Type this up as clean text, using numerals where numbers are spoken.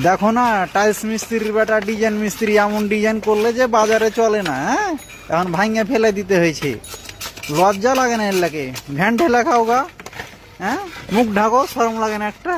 দেখো না, টাইলস মিস্ত্রির বেটা ডিজাইন মিস্ত্রি এমন ডিজাইন করলে যে বাজারে চলে না। হ্যাঁ, এখন ভাঙে ফেলে দিতে হয়েছে। লজ্জা লাগে না এর লাগে? ভ্যান ঠেলা খাও গা। হ্যাঁ, মুখ ঢাকো, শরম লাগে না একটা?